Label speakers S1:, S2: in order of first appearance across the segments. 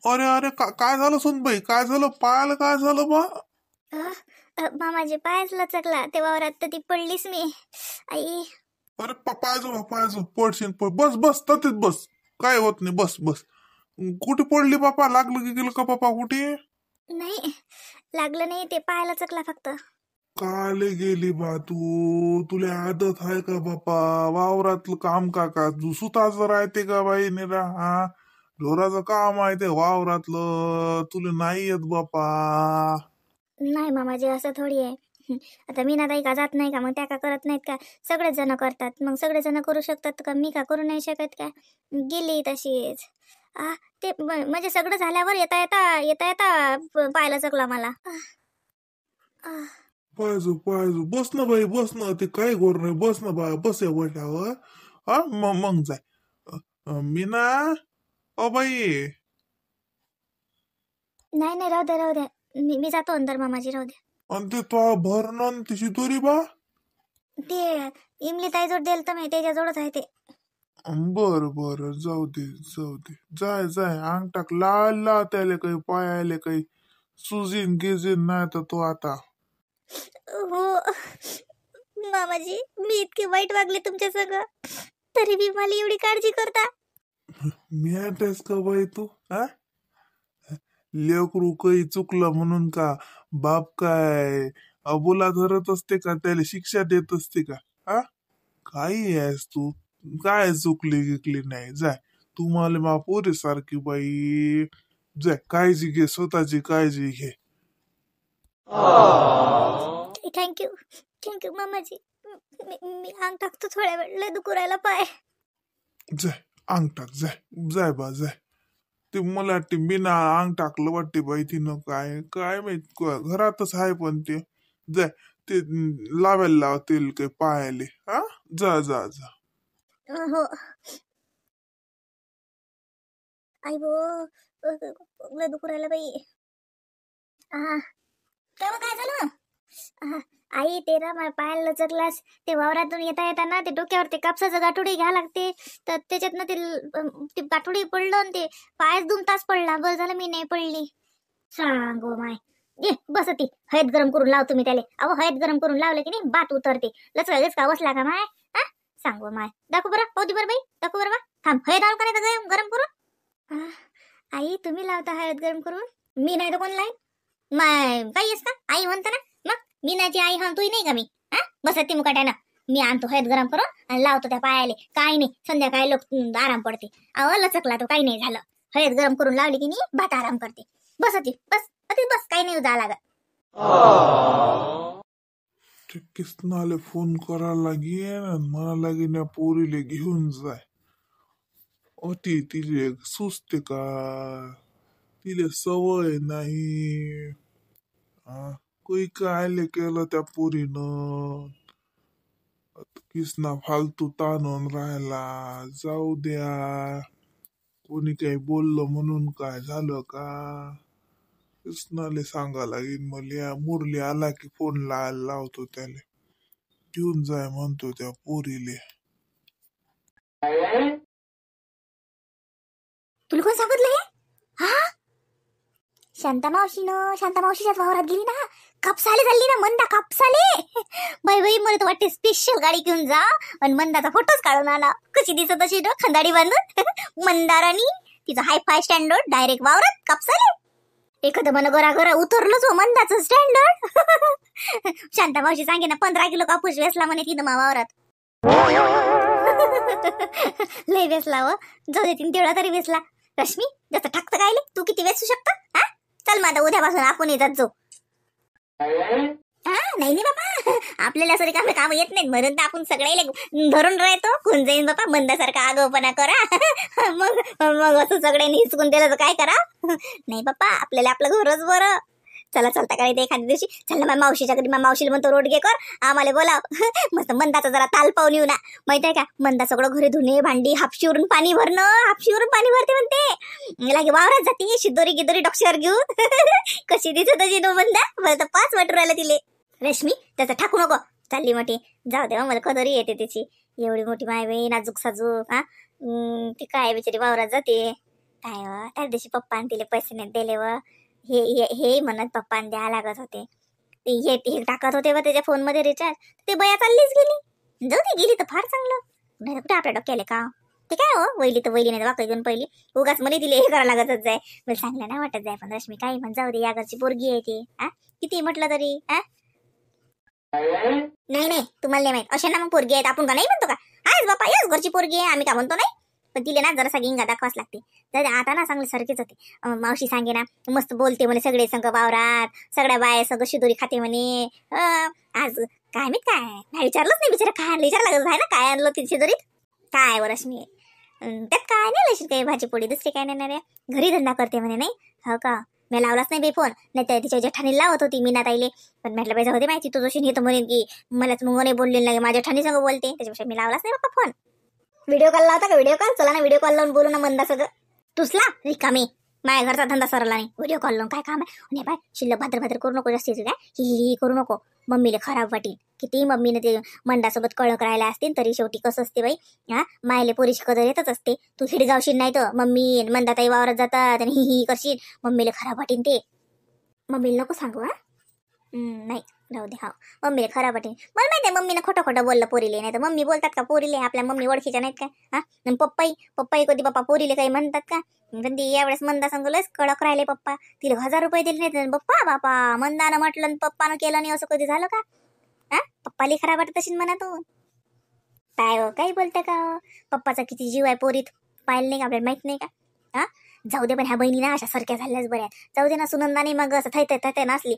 S1: अरे अरे काय झालं सुनबाई? काय झालं? पायाला काय झालं बा?
S2: मामाजी पायच लचकला ते वावरात तर ती पडलीच मी. आई
S1: अरे पाय पडशील बस बस ततीच बस. काय होत नाही, बस बस. कुठे पडली बापा? लागलं की गेलं का बापा कुठे?
S2: नाही लागलं नाही, ते पाय लचकला फक्त.
S1: काले गेली बा तू? तुला आदत आहे का बापा वावरातलं काम? का सुताचं राहते का बाई निरा? हा, ढोराचं काम आहे ते वावरातलं, तुला नाही येत बापा?
S2: नाही मामाजी असं थोडी आहे. आता मीनाताई का जात नाही का? मग त्या का करत नाहीत का? सगळेच जण करतात, मग सगळे जण करू शकतात का? मी का करू नाही शकत का? गेली तशीच. ते म्हणजे सगळं झाल्यावर येता येता येता येता पाहायला चकला मला.
S1: पाहिजो बस ना बाई, बस ना. ते काय गोर नाही, बस ना बा, बस या वटावर. हा मग जाय. Meena, O by.
S2: नाही नाही, राहू द्या राहू द्या. मी जातो अंदर मामाजी, राहू द्या.
S1: आणि ते तो भरणं तिची दोरी बा?
S2: ते इमली ताई जोड देल तर मी त्याच्याजवळच आहे ते.
S1: बर जाऊ दे. जाय जाय, अंग टाक. लाल त्याला काही पायाले काही सुजीन गिजीन नाही तर तो आता.
S2: हो मामाजी, मी इतके वाईट वागले तुमच्या सगळं, तरी बी मला एवढी काळजी करता.
S1: मी आहेस का बाई तू? हा, लेकरू काही चुकलं म्हणून का बाप काय अबोला धरत असते का? त्याला शिक्षा देत असते का? हा, काही आहेस तू? काय चुकली गिकली नाही? जाय, तू मला बापोरी सारखी बाई. जाय, काळजी घे, स्वतःची काळजी घे.
S2: थँक्यू मामाजी. मी अंग टाकतो थोड्या वेळ, लय दुखू राहिला पाय.
S1: जाय, अंग टाक. जाय बा जाय. ते मला वाटते बिना अंग टाकलं वाटते बाई तिनं. काय काय माहित, घरातच आहे पण ते. जाय, ते लावायला लाव तेल काही पायाले. हा, जा जा जा.
S2: हो. आई गो, लय दुखू राहिला बाई. तेव्हा काय झालं? आई तेरा मला पायाला लचकलास. ते वावरातून येता येताना ते डोक्यावर ते कापसाचं गाठोडी घ्या लागते, तर त्याच्यातनं ते गाठोडी पडलं आणि ते पायच 2 तास पडला. बरं झालं मी नाही पडली. सांगो माय. ये बस, ती हळद गरम करून लाव तुम्ही त्याले. अहो हळद गरम करून लावलं की नाही बात उतरते. लगेच का बसला का माय? हा, सांगो माय. दाखव बरं, पाहू दे बरं बाई, दाखव बरं बा. थांब, हळद आणू का नाही तर गरम करून? आई तुम्ही लावता हळद गरम करून? मी नाही तर कोण लाईन? माय काही आहेस का? आई म्हणता ना मग. मीनाची आई हा तू नाही का मी? हा, बसत ती मुकाट्यानं. मी आणतो हळद गरम करून आणि लावतो त्या पायाले. काही नाही, संध्याकाळी लोक आराम पडते. अहो लचकला तो, काही नाही झालं. हळद गरम करून लावली की नाही भात आराम करते. बस बस, काही नाही जा लागत.
S1: किसनाले फोन करायला लागेन आणि मला लागेन या पोरीले घेऊन जाय. अति तिले सुचते का? तिले सवय नाही. काही काय केलं त्या पोरीनं. किसना फालतू ताणून राहिला. जाऊ द्या, कोणी काही बोललं म्हणून काय झालं का? कृष्णाले सांगा लागेल मला. मुरली आला की फोन लावतो त्याले, घेऊन जाय म्हणतो त्या पोरीले.
S2: तुला कोण सांगितलं हे? शांता मावशीच्याच वावरात गेली ना, कापसाले चालली ना, मंदा कापसाले. बाई मला तर वाटते स्पेशल गाडी घेऊन जा आणि मंदाचा फोटोच काढून आला. कशी दिसत अशी खंदाडी बांधून मंदारानी. तिचा हाय फाय स्टँडर्ड, डायरेक्ट वावरात कापसाले. एखादं मन घरा उतरलंच हो मंदाचं स्टँडर्ड. शांता मावशी सांगे ना 15 किलो कापूस वेसला म्हणे तिथं वावरात. लय वेसला व, जाऊ दे तेवढा तरी वेसला. रश्मी जसं ठाकतं कायले, तू किती वेचू शकता? हा, चल माझा उद्यापासून आपण येतात जाऊ. नाही बाबा, आपल्याला सरी काम येत नाहीत म्हणून तर आपण सगळे धरून राहतो. कोण जाईन बाबा मंदासारखा आगाऊपणा करा. मग असं सगळ्यांनी हिसकून दिलं तर काय करा? नाही बाबा, आपल्याला आपलं घरच बरं. चला चलता काय एखाद्या दिवशी. चल ना मावशीच्या घरी, मावशीला म्हणतो रोडगे कर, आम्हाला बोलाव. मस्त मंदाचा जरा ताल पाहून येऊ ना. माहित आहे का, मंदा सगळं घरी धुणे भांडी हापशीवरून पाणी भरते म्हणते. लागे वावरात जाते शिदोरी गिदोरी डॉक्टर घेऊन. कशी दिसत अशी नो मंदा, मला तर 5 वाटू राहिला तिले. रेशमी त्याचा ठाकू नको, चालली मोठी. जाऊ दे, मला कदरी येते त्याची. एवढी मोठी माय बाई, नाजूक साजूक. ती काय बिचारी वावरात जाते. काय व त्या दिवशी पप्पाने तिले पैसे नाही दिले व हे म्हणत पप्पाने द्या लागत होते. हे टाकत होते व त्याच्या फोनमध्ये रिचार्ज. ते बया चाललीच गेली. जाऊ दे, गेली तर फार चांगलं. नाही कुठे आपल्या डोक्याले का ते काय हो, वैली तर वैली नाही वाकई घेऊन पहिली उगाच म्हणे तिले हे करावं लागतच जाय. मला चांगलं नाही वाटत जाय. पण रश्मी काही म्हण, जाऊ दे, या घरची पोरगी आहे ती. किती म्हटलं तरी नाही तुम्हाला नाही माहित. अशा ना मग पोरगी आहेत आपण का नाही म्हणतो का? आहेच बापा, याच घरची पोरगी आहे, आम्ही का म्हणतो नाही. पण तिले ना जरासा गिंगा दाखवाच लागते. तर आता ना चांगली सारखीच होते. मावशी सांगे ना, मस्त बोलते म्हणे सगळे संग वावरात, सगळ्या बाया सगळं शिदोरी खाते म्हणे. आज काय मी काय नाही विचारलंच नाही, बिचारा काय आणलं विचार लागत आहे ना, काय आणलं ती शिदोरीत. काय व रश्मी, त्यात काय नाही लशी काही भाजी पोळी दुसरी काय नाही रे. घरी धंदा करते म्हणे. नाही हो का? मी लावलाच नाही बे फोन, नाही तर तिच्या जेठाणी लावत होती मीना ताईले. पण म्हटलं पाहिजे होते माहिती, तू जशी येतो म्हणेन की मलाच मुंगने बोलले नाही, माझ्या ठाणी संग बोलते, त्याच्यापेक्षा मी लावलाच नाही बाप्पा फोन. व्हिडिओ कॉल लावता का? व्हिडिओ कॉल चला ना, व्हिडिओ कॉल लावून बोलू ना मंदा सगळं. तुसला रिकामी, माझ्या घरचा धंदा सरला नाही. व्हिडिओ कॉल लावून काय काम आहे? आणि बाय शिल्लक भाद्र करू नको जास्तीच काय, ही करू नको. मम्मीला खराब वाटेल. किती मम्मीने ते मंडासोबत कळक राहायला असतील तरी शेवटी कसं असते बाई, मायले पोरीशी कदर येतच असते. तू हिडगावशील नाही तर मम्मी मंदाताई वावरात जातात आणि ही करशील, मम्मीला खराब वाटेल. ते मम्मीला नको सांगू. नाही राहू दे. हा, मम्मीला खराब वाटेल. मला माहिती आहे मम्मीनं खोटं खोटं बोललं पोरीले. नाही तर मम्मी बोलतात का पोरीले? आपल्या मम्मी ओळखीच्या नाहीत काय? पप्पाई कधी पप्पा पोरीले काही म्हणतात का? पण ती यावेळेस मंदा सांगूलच कडक राहिले पप्पा. तिला 1000 रुपये दिले नाही पप्पा. बापा, मंदानं म्हटलं पप्पानं केलं नाही, असं कधी झालं का? पप्पाला खराब वाटत असेल म्हणा तू. काय हो, काही बोलते का? पप्पाचा किती जीव आहे पोरीत, पाहिलं नाही का? आपल्याला माहित नाही का? जाऊ दे, पण ह्या बहिणी ना अशा सारख्या झाल्याच बऱ्या. जाऊ दे ना, सुनंदाने मग असं थैते नसली.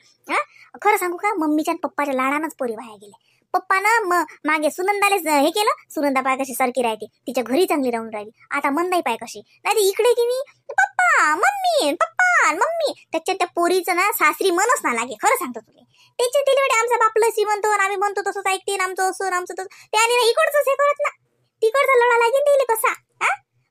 S2: खरं सांगू का, मम्मीच्या आणि पप्पाच्या लाडानच पोरी वाया गेले. पप्पानं मागे सुनंदालेच हे केलं. सुनंदा पाय कशी सारखी राहते, तिच्या घरी चांगली राहून राहिली. आता मंदाई पाय कशी नाही, इकडे की नाही पप्पा मम्मी त्याच्या त्या पोरीचं ना सासरी मनच ना लागे. खरं सांगतो तुला, त्याच्या तिला आमचा बापलसी म्हणतो, आम्ही म्हणतो तसंच ऐकते, आमचं असं आमचं तसं. त्याने इकडचंच हे करत ना, तिकडचा लढा लागेल तिला कसा.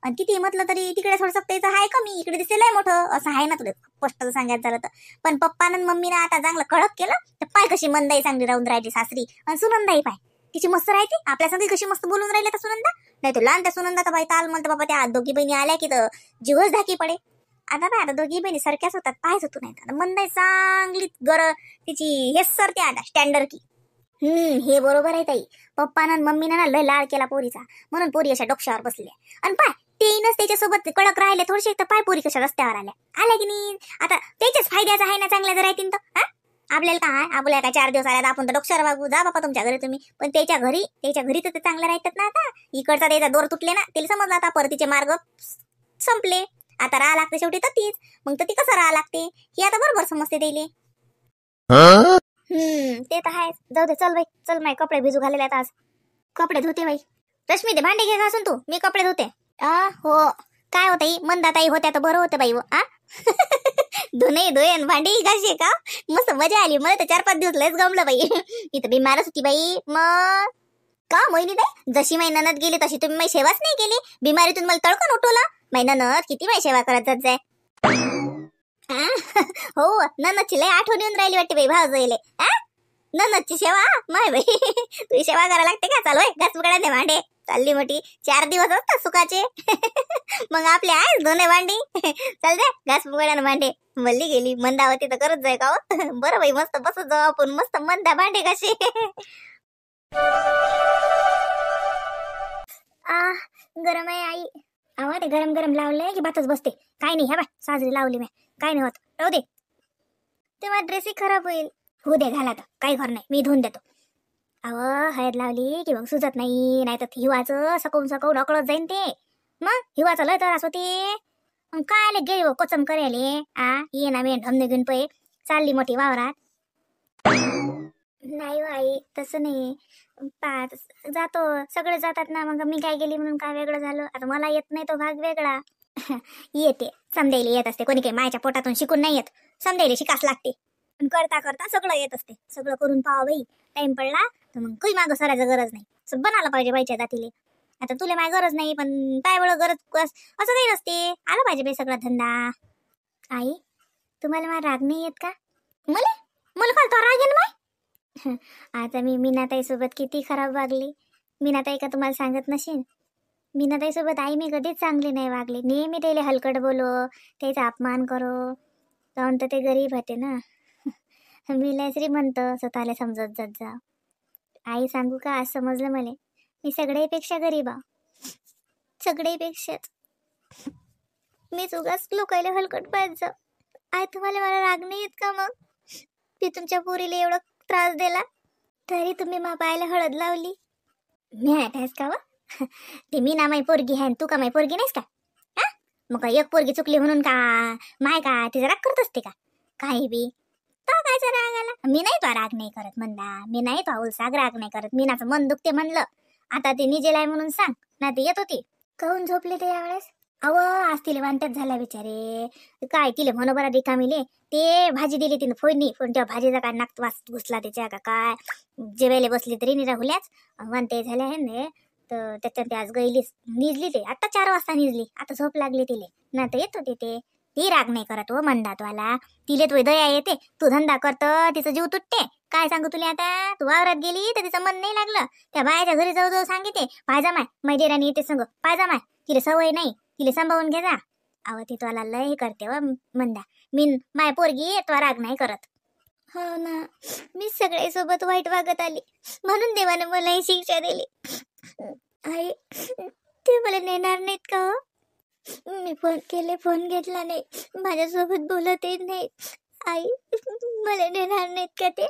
S2: आणि किती म्हटलं तरी तिकडे थोडं त्याचं आहे कमी, इकडे दिसेलय मोठं, असं आहे ना तुला स्पष्ट सांगायचं झालं तर. पण पप्पानं मम्मीनं आता चांगलं कडक केलं तर पाय कशी मंदाई चांगली राहून राहिली सासरी. आणि सुनंदाई पाय तिची मस्त राहते, आपल्या संगी कशी मस्त बोलून राहिली तर सुनंदा. नाही तर लहान त्या सुनंदा तर बाई ताल म्हणतो बाबा, त्या दोघी बहिणी आल्या की तर जीवच धाकी पडे. आता बाय, आता दोघी बहिणी सारख्याच होतात, पायच होतो नाही. आता मंदाई चांगली तिची हेच सरते आता स्टँडर्ड की. हे बरोबर आहे ताई. पप्पानं मम्मीनं ना लय लाड केला पोरीचा, म्हणून पोरी अशा डोक्यावर बसल्या. आणि पाय तेनच त्याच्यासोबत कडक राहिले थोडेसे, तर पाय पोरी कशा रस्त्यावर आल्या की नाही. आता त्याच्याच फायद्याचं आहे ना, चांगल्या जर राहतील तर. आपल्याला काय, आपल्याला काय 4 दिवस आल्या आपण तर डोक्यावर वागू, जा बापा तुमच्या घरी तुम्ही. पण त्याच्या घरी तर ते चांगले राहतात ना. आता इकडचा त्याचा दोर तुटले ना, तिला समजलं आता परतीचे मार्ग संपले. आता राहा लागते शेवटी तर तीच. मग तर ती कसं राहा लागते ही आता बरोबर समजते त्याले. ते तर आहे. जाऊ दे, चल बाई चल, माय कपडे भिजू घालेले आहेत आज. कपडे धुते बाई. रश्मी, ते भांडे घे घासून तू, मी कपडे धुते. हो, काय होतं मंदाताई होत्या तर बरं होतं बाई. धुणे भांडी घाशी का, मस्त मजा आली. मला तर 4-5 दिवस लयच गमलं बाई. मी तर बिमारच होती बाई. मग का मोहिनी ताई, जशी माई ननद गेली तशी तुम्ही माई सेवाच नाही केली. बिमारीतून मला तळकन उठवलं. माई ननद किती माई सेवा करत जात जाय. हो, ननदची लय आठवण येऊन राहिली वाटते बाई भावजईले. ननदची सेवा माय बाई. तुझी सेवा करायला लागते का? चालू आहे घास उघडा भांडे. चालली मोठी 4 दिवस असतात सुखाचे. मग आपले आहे दोन्ही भांडी. चल दे घास उघडा भांडे. मल्ली गेली मंदावती तर करत जाय का? बरं बाई, मस्त बसत जाऊ आपण, मस्त मंदा भांडे कसे. गरम आहे आई. आवा ते गरम लावलंय की भातच बसते. काय नाही, ह्या बाय साजरी लावली मी, काय नाही होत. राहू दे, तेव्हा ड्रेसही खराब होईल. हो दे, घाला तर काही घर नाही, मी धुवून देतो. हळद लावली की मग सुजत नाही तर हिवाचं सकवून अकळत जाईन ते. मग हिवाचं लय त्रास होते. मग काय आले गे कोचम करायले. ये ना मी ढमने घेऊन पै चालली मोठी वावरात. नाही आई, तसं नाही. जातो, सगळे जातात ना, मग मी काय गेली म्हणून काय वेगळं झालं. आता मला येत नाही तो भाग वेगळा. येते, समजायला येत असते. कोणी काही मायच्या पोटातून शिकून नाही येत, समजायला शिकास लागते. करता करता सगळं येत असते. सगळं करून पाहा बाई. टाइम पडला तर मग काही मागं सरायचं गरज नाही. बनायला पाहिजे बाईच्या जातीले. आता तुला माय गरज नाही, पण काय वेळ गरज असं काही नसते. आलं पाहिजे बाई सगळा धंदा. आई, तुम्हाला मला राग नाही येत का? मला काय तो राग येईल माय. आता मी मीनाताई सोबत किती खराब वागली. मीनाताई का तुम्हाला सांगत नसेल. मीनाताईसोबत आई मी कधीच चांगली नाही वागली. नेहमी त्याला हलकट बोलो, त्याचा अपमान करो. काहून तर ते गरीब होते ना. मी लय श्रीमंत, स्वतःला समजत जात जा. आई सांगू का, आज समजलं मला, मी सगळ्यापेक्षा गरीब आहे. सगळ्यापेक्षाच. मीच उगाच लोकायला हलकट पाहिजे जा. आई तुम्हाला मला राग नाही येत का मग? मी तुमच्या पोरीला एवढा त्रास दिला तरी तुम्ही मा पायाला हळद लावली. मी आहेस का व? ते मी ना माई पोरगी आहे, तू का माई पोरगी नाहीस का? हा, मग का एक पोरगी चुकली म्हणून का माय का तिचा राग करत असते का? काही बी तो कायचा राग आला? मी नाही तो राग नाही करत म्हणला, मी नाही तो उलसाग राग नाही करत. मीनाचं मन दुखते म्हणलं, आता ते निजेलाय म्हणून सांग ना. ते येत होती कहून झोपले ते यावेळेस. अव आज तिले वांट्यात झाला बिचारे. काय तिले म्हणो बरा रिकामीले. ते भाजी दिली तिने फोडणी, पण त्या भाजीचा काय नाक वास घुसला त्याच्या का काय. जेवायला बसली तरी निरा हुल्याच वांटे झाले आहे ने. तर त्याच्यात ते आज गईलीच निजली. ते आता 4 वाजता निजली, आता झोप लागली तिले ना. तर येत होते ते. ती राग नाही करत हो मंदातवाला. तिले तो दया येते. तू धंदा करतो तिचं जीव तुटते. काय सांगू तुला आता, तू वावरात गेली तर तिचं मन नाही लागलं. त्या बायाच्या घरी जाऊ जाऊ सांगिते पायजा माय मैदेरानी येते संग पायजा माय. तिला सवय नाही, तिला सांभाळून घे जा. अव ती तुला लय करते व मंदा. मी माय पोरगी तो राग नाही करत. हो ना, मी सगळ्यासोबत वाईट वागत आली म्हणून देवाने मला ही शिक्षा दिली. आई ते मला नेणार नाहीत का हो? मी फोन केले, फोन घेतला नाही, माझ्यासोबत बोलतही नाही. आई मला नेणार नाहीत का ते?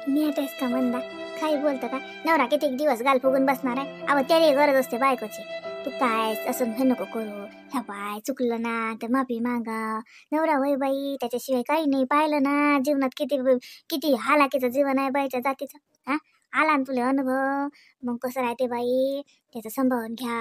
S2: मी आहेस का मंदा? काही बोलतं का? नवरा किती दिवस गाल फुगून बसणार आहे. अव त्याला गरज असते बायकोची. तू काय असं नको करू. ह्या बाय चुकलं ना तर माफी मागा. नवरा होय बाई, त्याच्याशिवाय काही नाही. पाहिलं ना जीवनात किती किती हालाकीचं जीवन आहे बाईच्या जातीचं. हा, आला ना तुला अनुभव. मग कसं राहते बाई, त्याचं सांभाळून घ्या.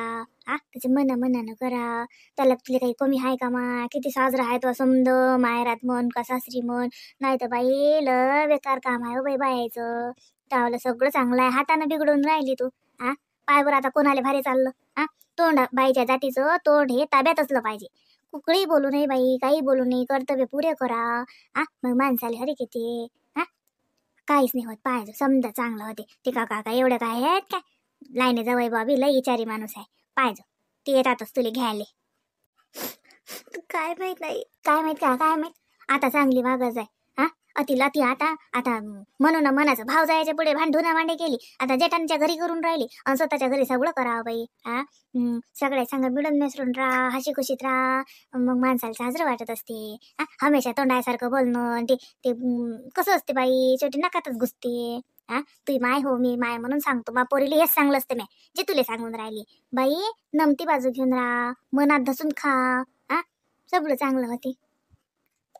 S2: हा, त्याचे मनानं करा. त्याला तुला काही कमी आहे का मा? किती साजरा आहे तो समज, मायरात म्हण का सासरी म्हण. नाही तर बाई ल बेकार काम आहे बाई बायाचं. त्याला सगळं चांगलं आहे, हातानं बिघडून राहिली तू. हा, पायवर आता कोणाला भारी चाललं. हा, तोंड बाईच्या जातीचं तोंड हे ताब्यात असलं पाहिजे. कुकळी बोलू नये बाई, काही बोलू नये, कर्तव्य पुरे करा. हा, मग माणसाला हरी किती. हा, काहीच नाही होत. पाहिजे समजा चांगलं होते. ते काका एवढं काय आहेत काय? लाईने जवळ बाबी लई विचारी माणूस आहे. पाहिजे ते येतातच तुला घ्यायले. काय माहित नाही, काय माहित का, काय माहित. आता चांगली वागच आहे. हा, अति लती आता आता म्हणून मनाचा भाव जायच्या पुढे भांडुना भांडे केली. आता जेठांच्या घरी करून राहिली आणि स्वतःच्या घरी सगळं करावं बाई. हा, सगळ्या सांग मिळून मिसळून राहा, हशी खुशीत राहा. मग माणसाला साजरं वाटत असते. हा, हमेशा तोंडासारखं बोलणं ते ते कसं असते बाई, शेवटी नकातच घुसते. हा, तू माय हो मी माय म्हणून सांगतो. मा पोरीला हेच सांगलं असते मी जे तुला सांगून राहिली. बाई नमती बाजू घेऊन राहा, मनात धसून खा. हा, सगळं चांगलं होते.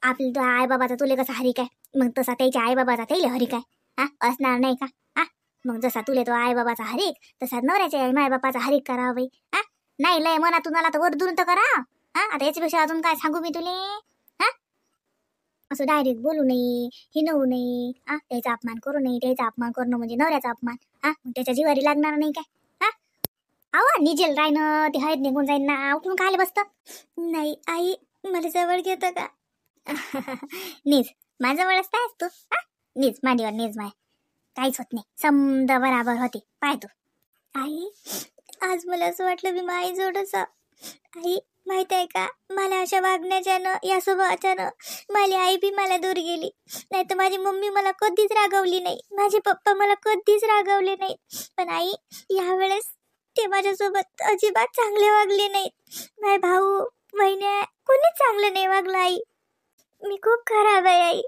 S2: आपलं तो आई बाबाचा तुले कसा हरी काय, मग तसा त्याच्या आई बाबाचा त्याला हरी काय. हा, असणार नाही का? हा, मग जसा तुले तो आई बाबाचा हरीक तसा नवऱ्याच्या माय बापाचा हरीक करावा बाई. हा, नाही लय मनातून आला तर वरदून तर करा. हा, आता याच्यापेक्षा अजून काय सांगू मी तुले? हा, असं डायरेक्ट बोलू नये, हिनवू नये. हा, त्याचा अपमान करू नये. त्याचा अपमान करणं म्हणजे नवऱ्याचा अपमान. हा, मग त्याच्या जीवारी लागणार नाही काय? हा, आवा निजेल राहणं ते हळद निघून जाईन ना. उठून खायला बसतं. नाही आई, मला जवळ घेतं का? नीज माझ्यावळच आहेस तू. हा, नीज मांडीवर नीज माय, काहीच होत नाही. समजा बराबर होते. पाय तू. आई आज मला असं वाटलं मी माई जोडच. आई माहित आहे का, मला अशा वागण्याच्यानं या स्वभावाच्यानं माझी आई बी मला दूर गेली. नाही तर माझी मम्मी मला कधीच रागवली नाही, माझे पप्पा मला कधीच रागवले नाही. पण आई यावेळेस ते माझ्यासोबत अजिबात चांगले वागले नाहीत. माझे भाऊ बहिण्या कोणीच चांगलं नाही वागलं आई. मी खूप खराब आहे आई.